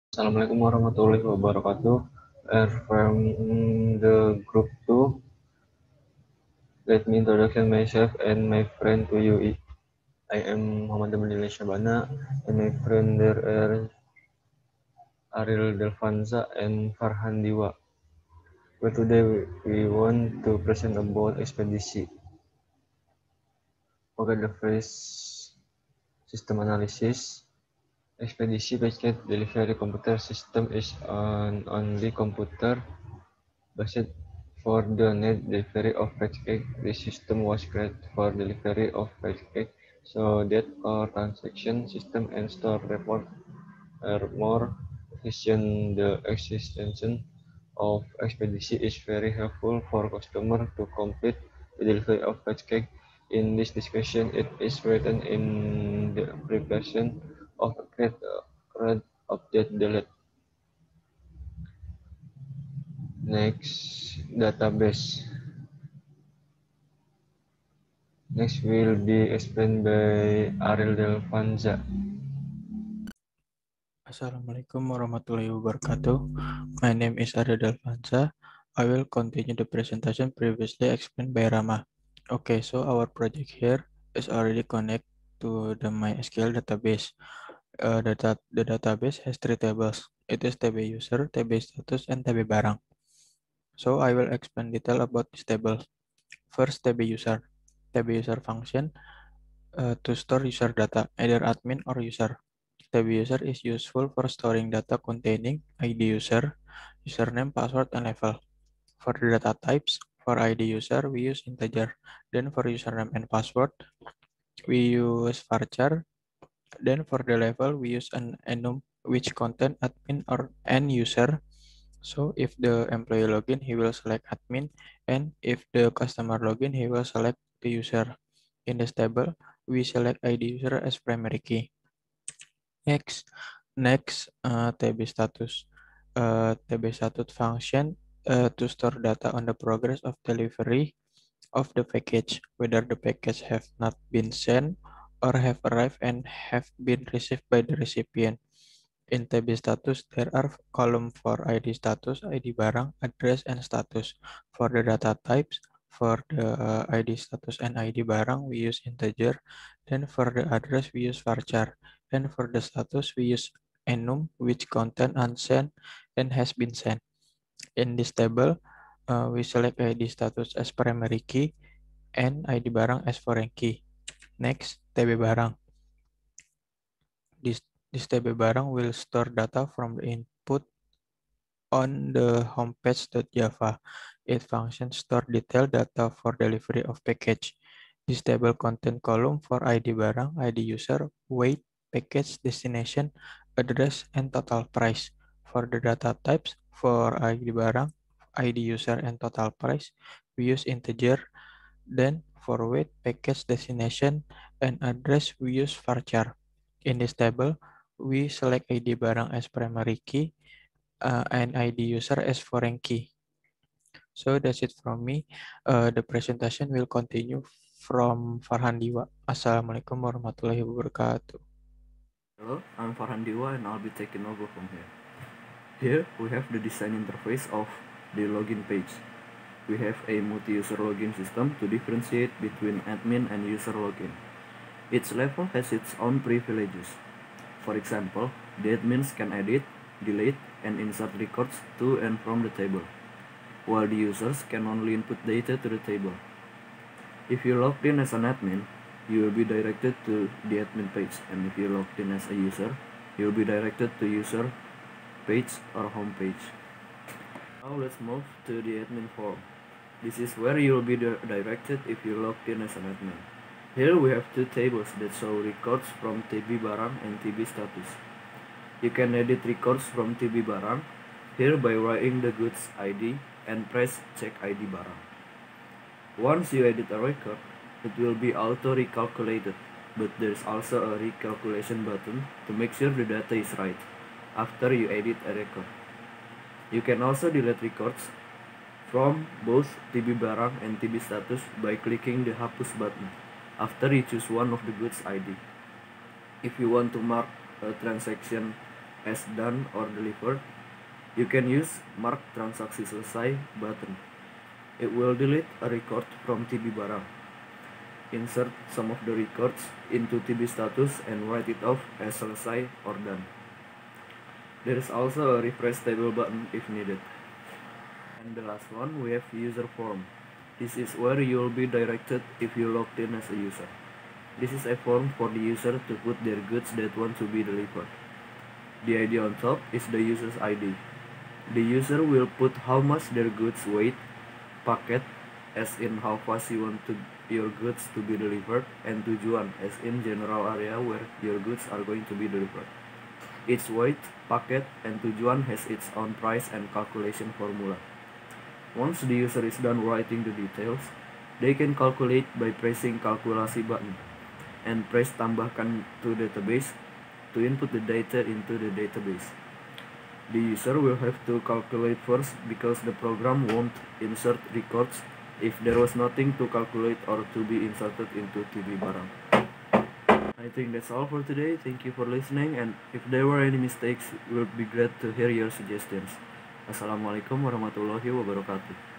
Assalamualaikum warahmatullahi wabarakatuh. From the group 2, let me introduce myself and my friend to you. I am Muhammad Abdullah Syabana and my friend there are Ariel Delvanza and Farhan Diwa. But today we want to present about Expedisi. Okay, the first system analysis. Expedisi Packet Delivery Computer System is an only computer based for the net delivery of package. This system was created for delivery of package so that our transaction system and store report are more efficient. The existence of Expedisi is very helpful for customers to complete the delivery of package. In this discussion, it is written in the abbreviation of create, update, delete. Next, database. Next will be explained by Ariel Delvanza. Assalamualaikum warahmatullahi wabarakatuh. My name is Arya Delvanza. I will continue the presentation previously explained by Rama. Okay, so our project here is already connect to the MySQL database. The database has three tables. It is TB user, TB status, and TB barang. So I will explain detail about this table. First, TB user. TB user function to store user data, either admin or user. TB user is useful for storing data containing ID user, username, password, and level. For the data types, for ID user, we use integer. Then for username and password, we use varchar. Then for the level, we use an enum which contain admin or end user. So if the employee login, he will select admin, and if the customer login, he will select the user. In this table, we select ID user as primary key. Next, TB status. TB status function to store data on the progress of delivery of the package, whether the package have not been sent or have arrived and have been received by the recipient. In TB status, there are column for ID status, ID barang, address, and status. For the data types, for the ID status and ID barang, we use integer. Then for the address, we use varchar. And for the status, we use enum, which contain unsent and has been sent. In this table, we select ID status as primary key and ID barang as foreign key. Next, TB barang. This TB barang will store data from the input on the homepage.java. It functions store detailed data for delivery of package. This table contain column for ID barang, ID user, weight, package, destination, address, and total price. For the data types, for ID barang, ID user, and total price, we use integer. Then for weight, package, destination, and address, we use varchar. In this table, we select ID barang as primary key and ID user as foreign key. So that's it from me. The presentation will continue from Farhan Diwa. Assalamualaikum warahmatullahi wabarakatuh. Hello, I'm Farhan Diwa and I'll be taking over from here. Here we have the design interface of the login page. We have a multi-user login system to differentiate between admin and user login. Each level has its own privileges. For example, the admins can edit, delete, and insert records to and from the table, while the users can only input data to the table. If you logged in as an admin, you will be directed to the admin page, and if you logged in as a user, you will be directed to user page or home page. Now let's move to the admin form. This is where you will be directed if you logged in as an admin. Here we have two tables that show records from TB barang and TB status. You can edit records from TB barang here by writing the goods ID and press check ID barang. Once you edit a record, it will be auto recalculated, but there is also a recalculation button to make sure the data is right after you edit a record. You can also delete records from both TB barang and TB status by clicking the hapus button after you choose one of the goods ID. If you want to mark a transaction as done or delivered, you can use Mark Transaksi Selesai button. It will delete a record from TB barang. Insert some of the records into TB status and write it off as selesai or done. There is also a refresh table button if needed. And the last one, we have user form. This is where you will be directed if you logged in as a user. This is a form for the user to put their goods that want to be delivered. The ID on top is the user's ID. The user will put how much their goods weight, packet, as in how fast you want your goods to be delivered, and tujuan, as in general area where your goods are going to be delivered. Each weight, packet, and tujuan has its own price and calculation formula. Once the user is done writing the details, they can calculate by pressing kalkulasi button and press tambahkan to database to input the data into the database. The user will have to calculate first because the program won't insert records if there was nothing to calculate or to be inserted into TB barang. I think that's all for today. Thank you for listening, and if there were any mistakes, it would be great to hear your suggestions. Assalamualaikum warahmatullahi wabarakatuh.